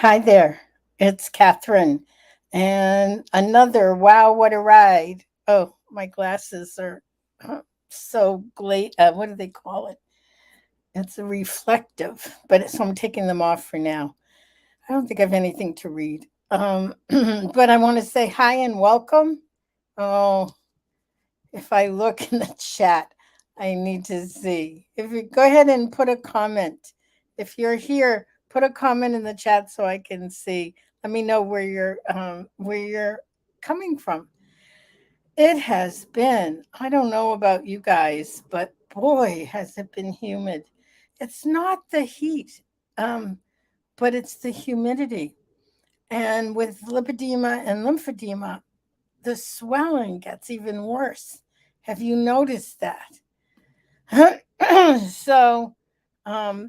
Hi there, it's Catherine. And another wow, what a ride. Oh, my glasses are so great. What do they call it? It's a reflective, so I'm taking them off for now. I don't think I have anything to read. But I want to say hi and welcome. Oh, if I look in the chat, I need to see. If you go ahead and put a comment. If you're here, put a comment in the chat so I can see. Let me know where you're coming from. It has been, I don't know about you guys, but boy, has it been humid. It's not the heat, um, but it's the humidity. And with lipedema and lymphedema, the swelling gets even worse. Have you noticed that?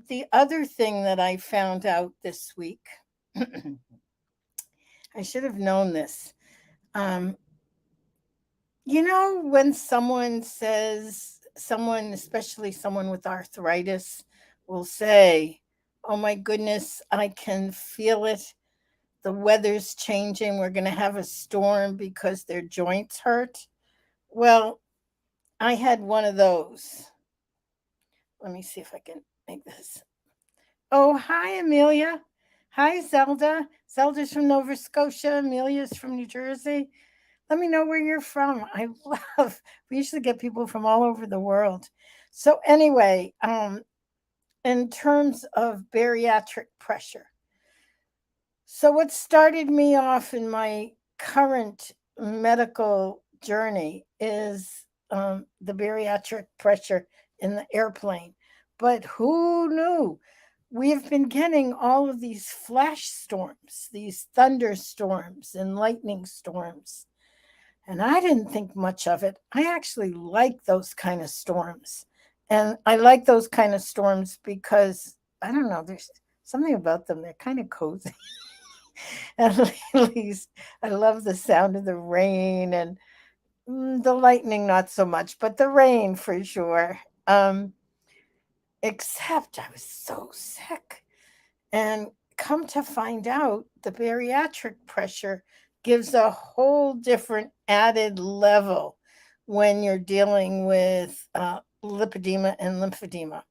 The other thing that I found out this week, I should have known this. Um, when someone, especially someone with arthritis, will say, "Oh my goodness, I can feel it. The weather's changing. We're going to have a storm because their joints hurt." Well, I had one of those. Let me see if I can make this. Oh, hi, Amelia. Hi, Zelda. Zelda's from Nova Scotia. Amelia's from New Jersey. Let me know where you're from. We usually get people from all over the world. So, anyway, in terms of bariatric pressure, so what started me off in my current medical journey is the bariatric pressure in the airplane. But who knew? We have been getting all of these flash storms, these thunderstorms and lightning storms. And I didn't think much of it. I actually like those kind of storms. And I like those kind of storms because I don't know, there's something about them. They're kind of cozy. At least I love the sound of the rain and the lightning, not so much, but the rain for sure. Um, Except I was so sick. And come to find out, the bariatric pressure gives a whole different added level when you're dealing with lipedema and lymphedema.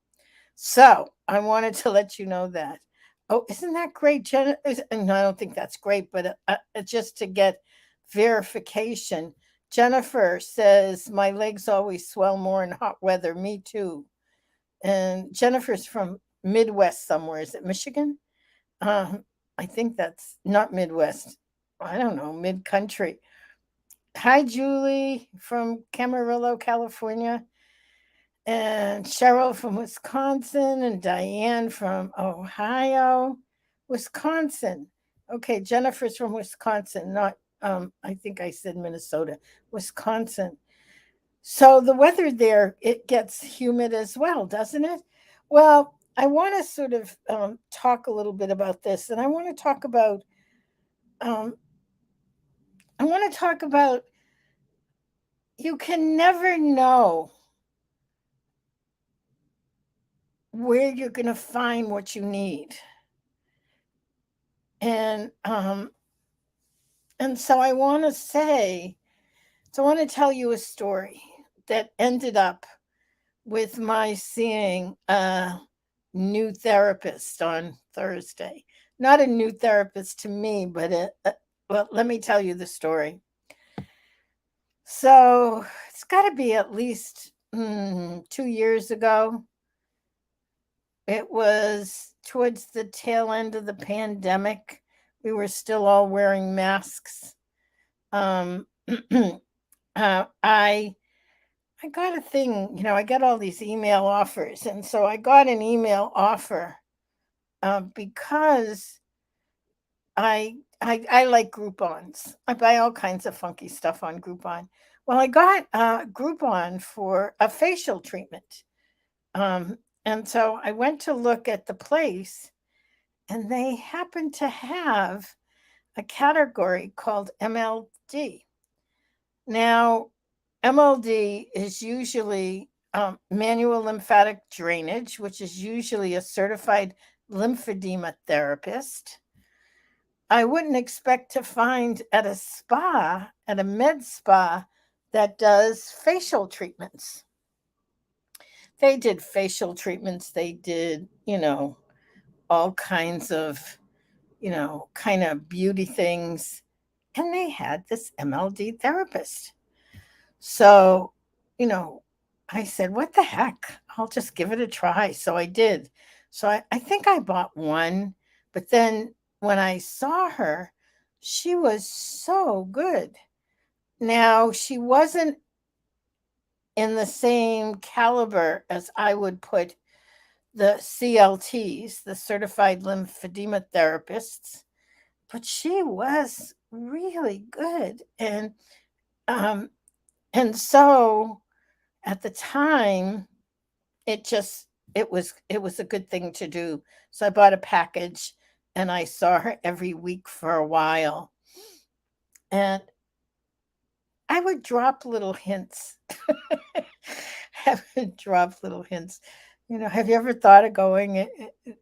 So I wanted to let you know that. Oh, isn't that great, Jenna? No, I don't think that's great, but just to get verification, Jennifer says my legs always swell more in hot weather. Me too. And Jennifer's from Midwest somewhere. Is it Michigan? I think that's not Midwest. I don't know, mid country. Hi, Julie from Camarillo, California, and Cheryl from Wisconsin, and Diane from Ohio, Wisconsin. Okay, Jennifer's from Wisconsin, not, I think I said Minnesota, Wisconsin. So the weather there, it gets humid as well, doesn't it? Well, I want to sort of talk a little bit about this, and um, I want to talk about you can never know where you're going to find what you need, and so I want to tell you a story that ended up with my seeing a new therapist on Thursday. Not a new therapist to me, but well, let me tell you the story. So it's got to be at least 2 years ago. It was towards the tail end of the pandemic. We were still all wearing masks. Um, I got a thing, I got all these email offers, and so I got an email offer because I like Groupons. I buy all kinds of funky stuff on Groupon. Well, I got Groupon for a facial treatment, um, and so I went to look at the place, and they happened to have a category called MLD. Now, MLD is usually manual lymphatic drainage, which is usually a certified lymphedema therapist. I wouldn't expect to find at a spa, at a med spa that does facial treatments. They did facial treatments, they did, all kinds of, kind of beauty things. And they had this MLD therapist. So, you know, I said, what the heck? I'll just give it a try. So I did. So I think I bought one, but then when I saw her, she was so good. Now, she wasn't in the same caliber as I would put the CLTs, the certified lymphedema therapists, but she was really good. Um, and so at the time, it just it was a good thing to do. So I bought a package and I saw her every week for a while. And I would drop little hints. I would drop little hints. Have you ever thought of going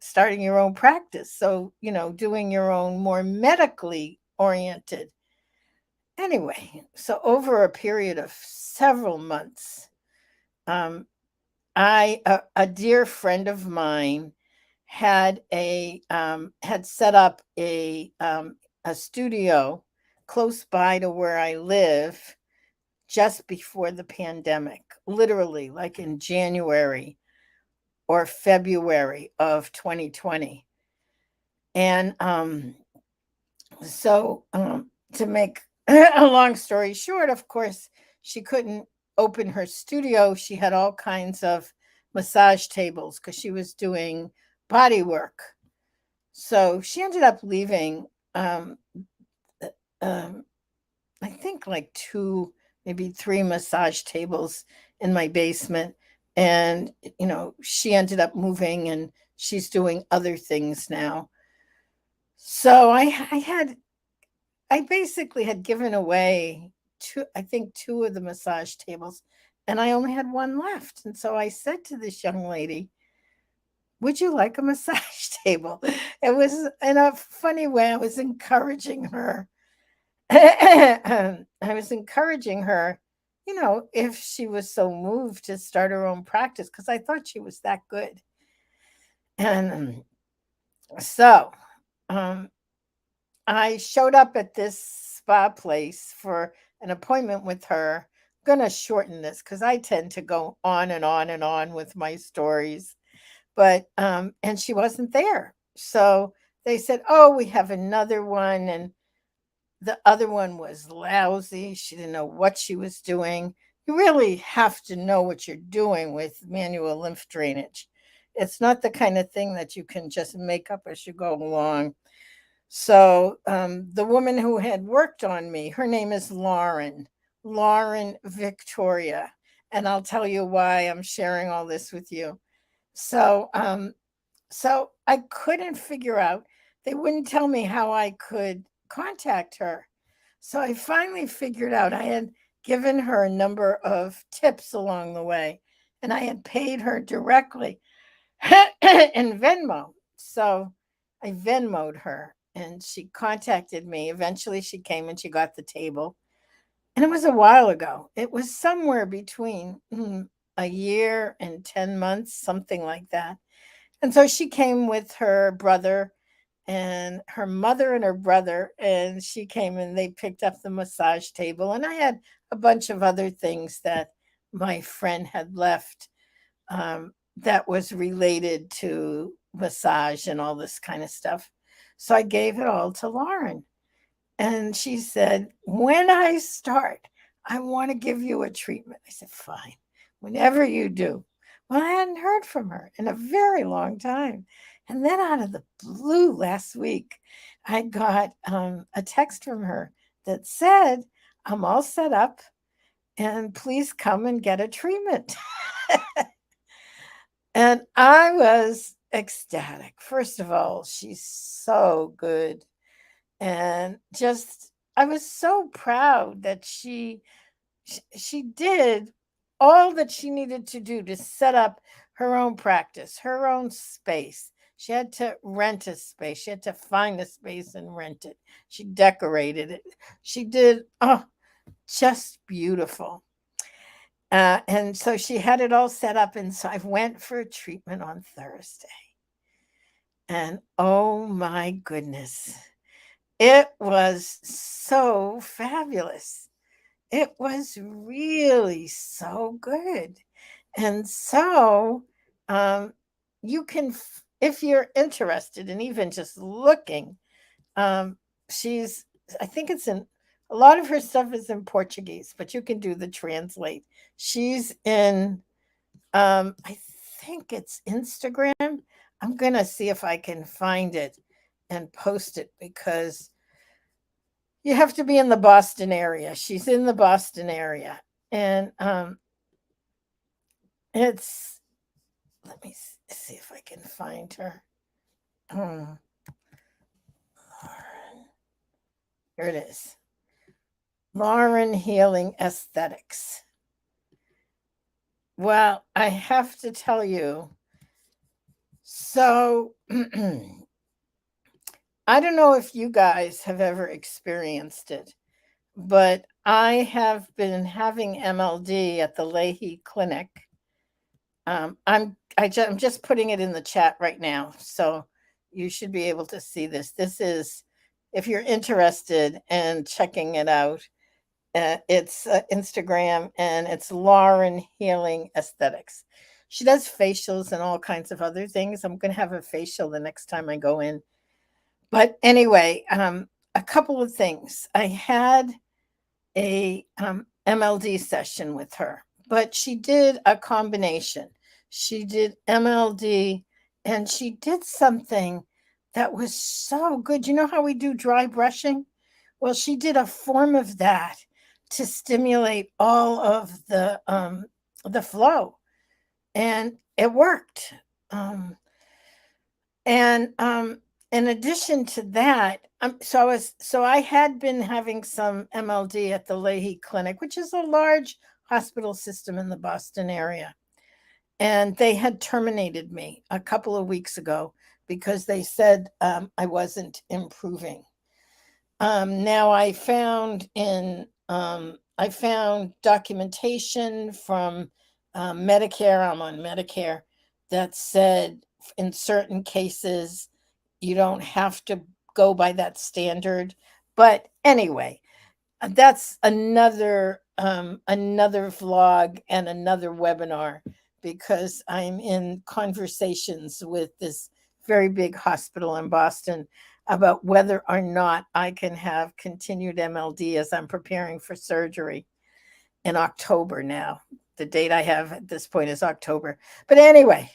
starting your own practice? So, doing your own more medically oriented. Anyway, so over a period of several months, um, a dear friend of mine had set up a studio close by to where I live just before the pandemic, literally like in January or February of 2020. And to make a long story short, of course, she couldn't open her studio. She had all kinds of massage tables because she was doing body work. So she ended up leaving, um, um, I think like two, maybe three massage tables in my basement. And, she ended up moving and she's doing other things now. So I basically had given away two, I think two of the massage tables, and I only had one left. And so I said to this young lady, would you like a massage table? It was in a funny way, I was encouraging her. I was encouraging her, if she was so moved to start her own practice, because I thought she was that good. And so um, I showed up at this spa place for an appointment with her. I'm going to shorten this because I tend to go on and on and on with my stories. But, and she wasn't there. So they said, oh, we have another one. And the other one was lousy. She didn't know what she was doing. You really have to know what you're doing with manual lymph drainage. It's not the kind of thing that you can just make up as you go along. So the woman who had worked on me, her name is Lauren Victoria. And I'll tell you why I'm sharing all this with you. So I couldn't figure out, they wouldn't tell me how I could contact her. So I finally figured out I had given her a number of tips along the way, and I had paid her directly in Venmo. So I Venmoed her and she contacted me. Eventually she came and she got the table. And it was a while ago. It was somewhere between a year and 10 months, something like that. And so she came with her brother and her mother and her brother, and she came and they picked up the massage table. And I had a bunch of other things that my friend had left, that was related to massage and all this kind of stuff. So I gave it all to Lauren. And she said, when I start, I want to give you a treatment. I said, fine, whenever you do. Well, I hadn't heard from her in a very long time. And then out of the blue last week, I got a text from her that said, I'm all set up and please come and get a treatment. And I was ecstatic. First of all, she's so good. And just, I was so proud that she did all that she needed to do to set up her own practice, her own space. She had to rent a space. She had to find a space and rent it. She decorated it. She did, oh, just beautiful. And so she had it all set up. And so I went for a treatment on Thursday. And oh my goodness, it was so fabulous. It was really so good. And so um, you can, if you're interested in even just looking, um, she's, I think it's in, a lot of her stuff is in Portuguese, but you can do the translate. She's in, I think it's Instagram. I'm going to see if I can find it and post it because you have to be in the Boston area. She's in the Boston area. And it's, let me see if I can find her. Lauren. Here it is. Lauren Healing Aesthetics. Well, I have to tell you, so I don't know if you guys have ever experienced it, but I have been having MLD at the Leahy Clinic. I'm just putting it in the chat right now, so you should be able to see this. This is, if you're interested in checking it out, it's Instagram, and it's Lauren Healing Aesthetics. She does facials and all kinds of other things. I'm going to have a facial the next time I go in. But anyway, a couple of things. I had a MLD session with her, but she did a combination. She did MLD and she did something that was so good. You know how we do dry brushing? Well, she did a form of that to stimulate all of the flow, and it worked. And in addition to that, so I had been having some MLD at the Leahy Clinic, which is a large hospital system in the Boston area. And they had terminated me a couple of weeks ago because they said I wasn't improving. Now I found documentation from Medicare. I'm on Medicare that said in certain cases you don't have to go by that standard. But anyway, that's another vlog and another webinar because I'm in conversations with this very big hospital in Boston about whether or not I can have continued MLD as I'm preparing for surgery in October now. The date I have at this point is October. But anyway,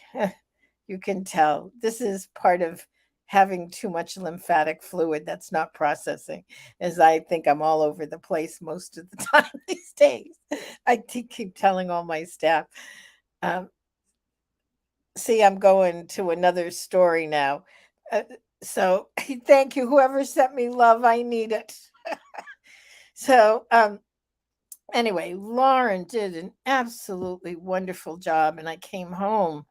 you can tell this is part of having too much lymphatic fluid that's not processing, as I think I'm all over the place most of the time these days. I keep telling all my staff. Um, See, I'm going to another story now. So thank you, whoever sent me love. I need it. So anyway, Lauren did an absolutely wonderful job, and I came home,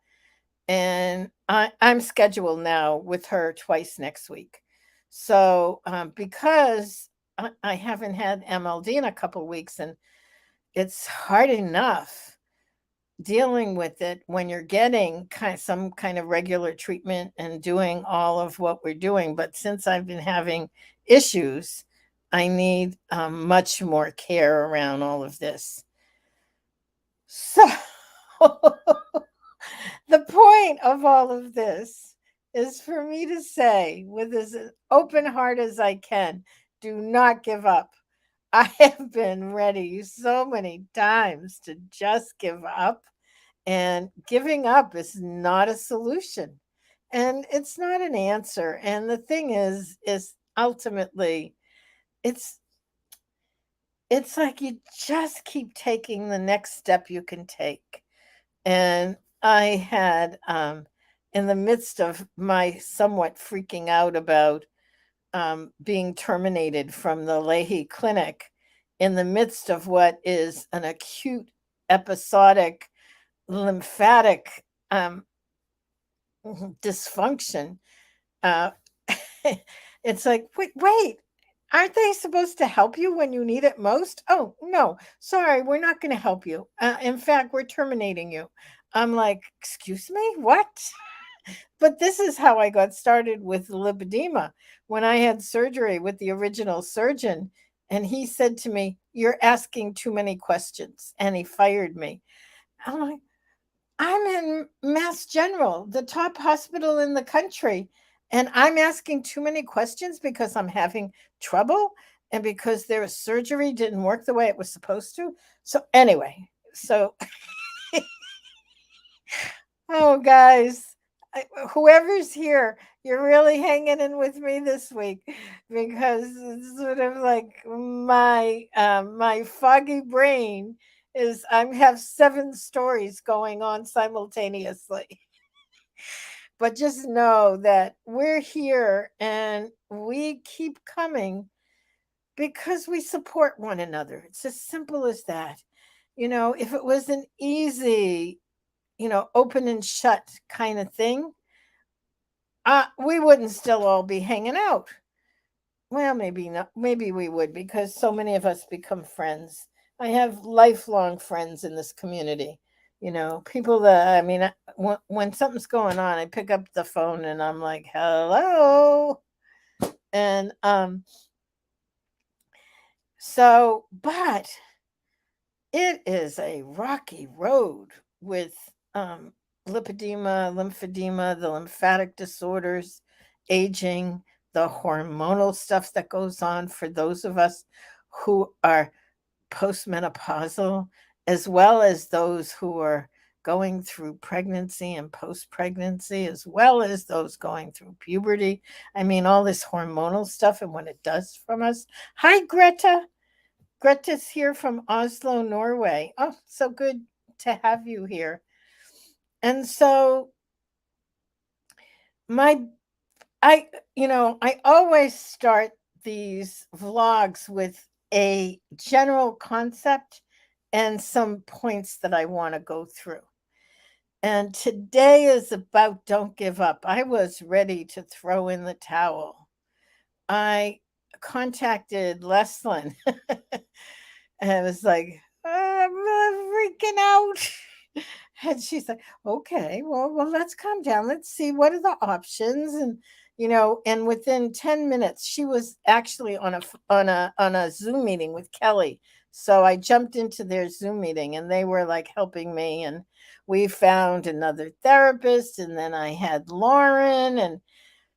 and I'm scheduled now with her twice next week. So because I haven't had MLD in a couple of weeks, and it's hard enough dealing with it when you're getting some kind of regular treatment and doing all of what we're doing. But since I've been having issues, I need much more care around all of this. So the point of all of this is for me to say, with as open heart as I can, do not give up. I have been ready so many times to just give up, and giving up is not a solution. And it's not an answer. And the thing is ultimately it's it's like you just keep taking the next step you can take. And I had, in the midst of my somewhat freaking out about being terminated from the Leahy Clinic, in the midst of what is an acute episodic lymphatic dysfunction. Uh, it's like, wait, aren't they supposed to help you when you need it most? Oh, no, sorry, we're not going to help you. In fact, we're terminating you. I'm like, excuse me, what? But this is how I got started with lipedema when I had surgery with the original surgeon. And he said to me, "You're asking too many questions." And he fired me. I'm like, I'm in Mass General, the top hospital in the country, and I'm asking too many questions because I'm having trouble and because their surgery didn't work the way it was supposed to. So, anyway, so, oh, guys, whoever's here, you're really hanging in with me this week because it's sort of like my foggy brain is I have 7 stories going on simultaneously. But just know that we're here and we keep coming because we support one another. It's as simple as that. If it was an easy, open and shut kind of thing, we wouldn't still all be hanging out. Well, maybe not. Maybe we would because so many of us become friends. I have lifelong friends in this community. People that, I mean, when something's going on, I pick up the phone and I'm like, hello. And but it is a rocky road with lipedema, lymphedema, the lymphatic disorders, aging, the hormonal stuff that goes on for those of us who are postmenopausal, as well as those who are going through pregnancy and post pregnancy, as well as those going through puberty. I mean, all this hormonal stuff and what it does from us. Hi, Greta. Greta's here from Oslo, Norway. Oh, so good to have you here. And so my I always start these vlogs with a general concept and some points that I want to go through. And today is about don't give up. I was ready to throw in the towel. I contacted Leslin and I was like, I'm freaking out. And she's like, okay, well, let's calm down. Let's see what are the options. And within 10 minutes, she was actually on a Zoom meeting with Kelly. So I jumped into their Zoom meeting and they were like helping me. And we found another therapist. And then I had Lauren. And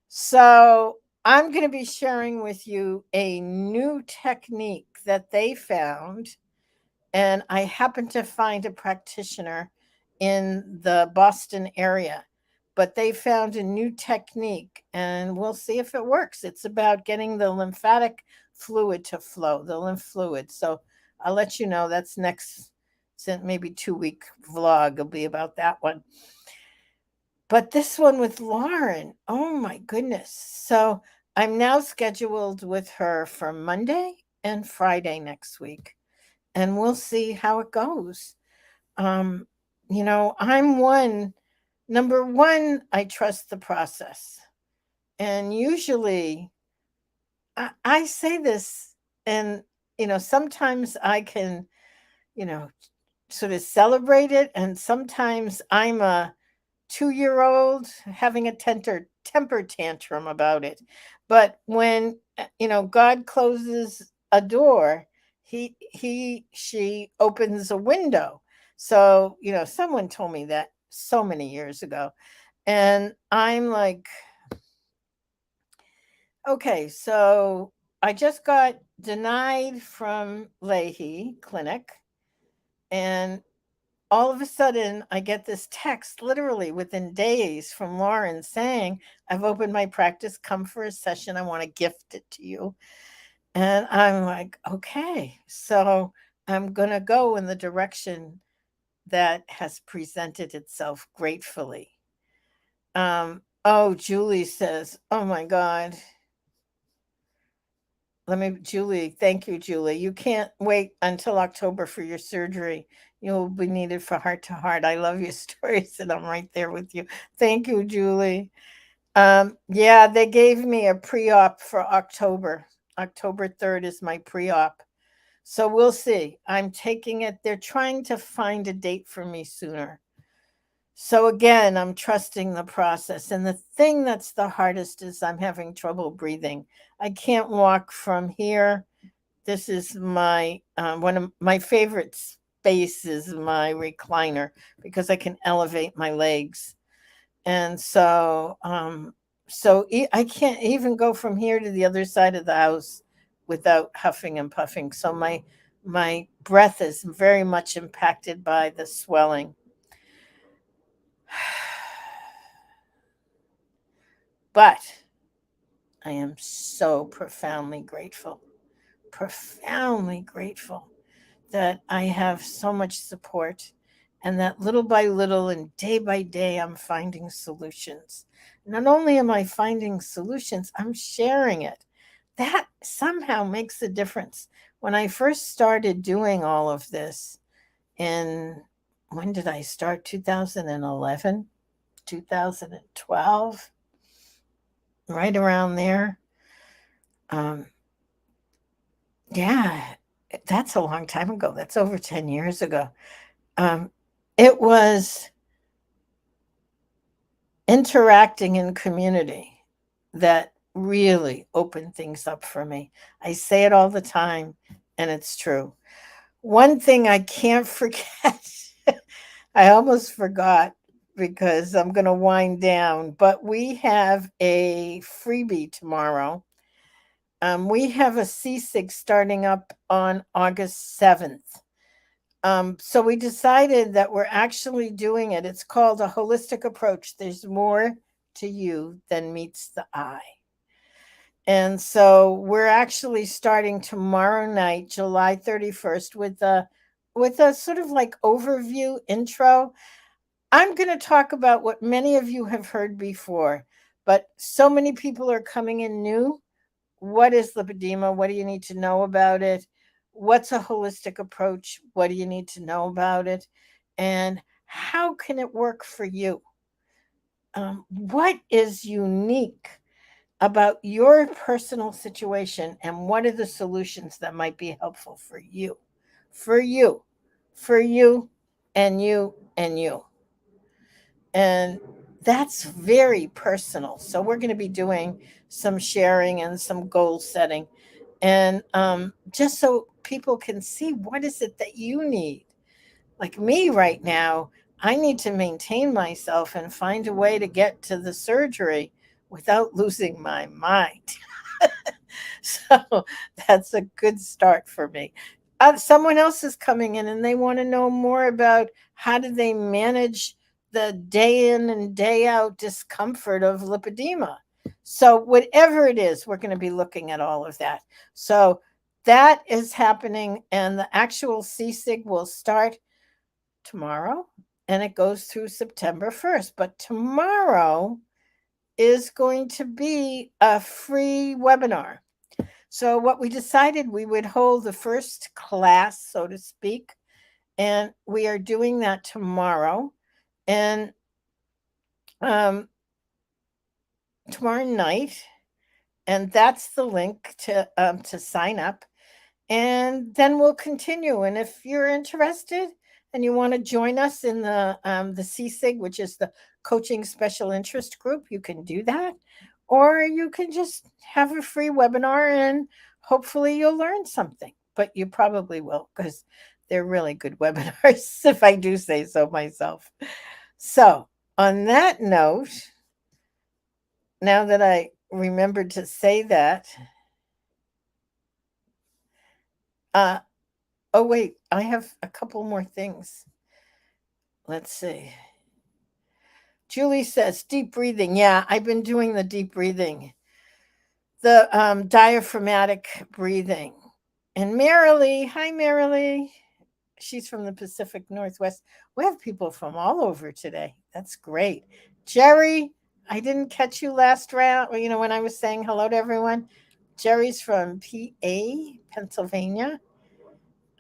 so I'm going to be sharing with you a new technique that they found, and I happened to find a practitioner in the Boston area. But they found a new technique, and we'll see if it works. It's about getting the lymphatic fluid to flow, the lymph fluid. So I'll let you know. That's next, maybe 2-week vlog will be about that one. But this one with Lauren, oh my goodness. So I'm now scheduled with her for Monday and Friday next week, and we'll see how it goes. Um, I'm number one, I trust the process. And usually I say this, and, sometimes I can, you know, sort of celebrate it. And sometimes I'm a 2-year old having a temper tantrum about it. But when, God closes a door, she opens a window. So, someone told me that so many years ago. And I'm like, okay, so I just got denied from Leahy Clinic. And all of a sudden, I get this text literally within days from Lauren saying, I've opened my practice. Come for a session. I want to gift it to you. And I'm like, okay. So I'm going to go in the direction that has presented itself gratefully. Oh, Julie says, oh my God. Julie, thank you, Julie. You can't wait until October for your surgery. You'll be needed for heart to heart. I love your stories, and I'm right there with you. Thank you, Julie. Yeah, they gave me a pre-op for October. October 3rd is my pre-op. So we'll see. I'm taking it. They're trying to find a date for me sooner. So again, I'm trusting the process. And the thing that's the hardest is I'm having trouble breathing. I can't walk from here. This is my one of my favorite space is my recliner because I can elevate my legs. And I can't even go from here to the other side of the house without huffing and puffing. So my breath is very much impacted by the swelling. But I am so profoundly grateful that I have so much support and that little by little and day by day, I'm finding solutions. Not only am I finding solutions, I'm sharing it. That somehow makes a difference. When I first started doing all of this in, when did I start? 2011, 2012, right around there. Um, yeah, that's a long time ago. That's over 10 years ago. Um, it was interacting in community that really opened things up for me. I say it all the time, and it's true. One thing I can't forget, I almost forgot because I'm going to wind down, but we have a freebie tomorrow. We have a CSIG starting up on August 7th. So we decided that we're actually doing it. It's called a holistic approach. There's more to you than meets the eye. And so we're actually starting tomorrow night, July 31st, with a sort of like overview intro. I'm going to talk about what many of you have heard before, but so many people are coming in new. What is lipedema? What do you need to know about it? What's a holistic approach? What do you need to know about it? And how can it work for you? What is unique about your personal situation, and what are the solutions that might be helpful for you? For you, for you, and you, and you. And that's very personal. So, we're going to be doing some sharing and some goal setting and just so people can see what is it that you need. Like me right now, I need to maintain myself and find a way to get to the surgery without losing my mind. So that's a good start for me. Someone else is coming in and they want to know more about how do they manage the day in and day out discomfort of lipedema. So whatever it is, we're going to be looking at all of that. So that is happening, and the actual CSIG will start tomorrow and it goes through September 1st. But tomorrow is going to be a free webinar. So, what we decided, we would hold the first class, so to speak, and we are doing that tomorrow. And um, tomorrow night, and that's the link to sign up. And then we'll continue. And if you're interested and you want to join us in the CSIG, which is the Coaching Special Interest Group, you can do that. Or you can just have a free webinar and hopefully you'll learn something. But you probably will because they're really good webinars, if I do say so myself. So, on that note, now that I remembered to say that, uh, oh, wait, I have a couple more things. Let's see. Julie says deep breathing. Yeah, I've been doing the deep breathing, the diaphragmatic breathing. And Marilee, hi, Marilee. She's from the Pacific Northwest. We have people from all over today. That's great. Jerry, I didn't catch you last round, when I was saying hello to everyone. Jerry's from PA, Pennsylvania.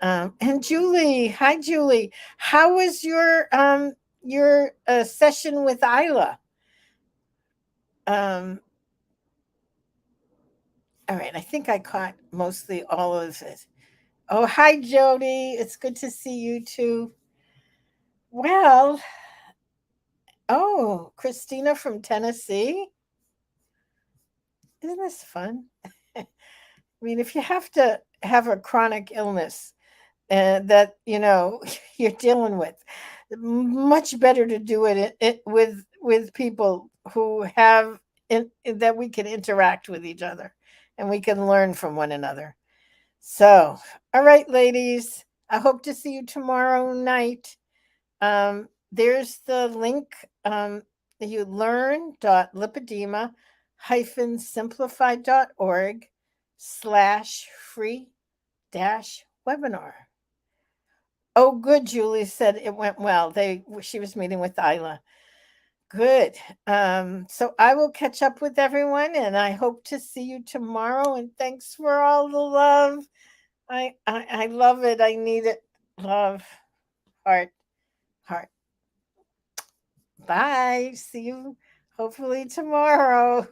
And Julie, hi Julie. How was your session with Isla? Um, all right, I think I caught mostly all of it. Oh, hi Jody. It's good to see you too. Well, oh, Christina from Tennessee. Isn't this fun? I mean, if you have to have a chronic illness that you're dealing with, much better to do it with people who have that we can interact with each other and we can learn from one another. So, all right, ladies, I hope to see you tomorrow night. There's the link. You learn.lipedema simplified.org/free dash webinar. Oh, good. Julie said it went well. She was meeting with Isla. Good. So I will catch up with everyone, and I hope to see you tomorrow. And thanks for all the love. I love it. I need it. Love, heart, heart. Bye. See you hopefully tomorrow.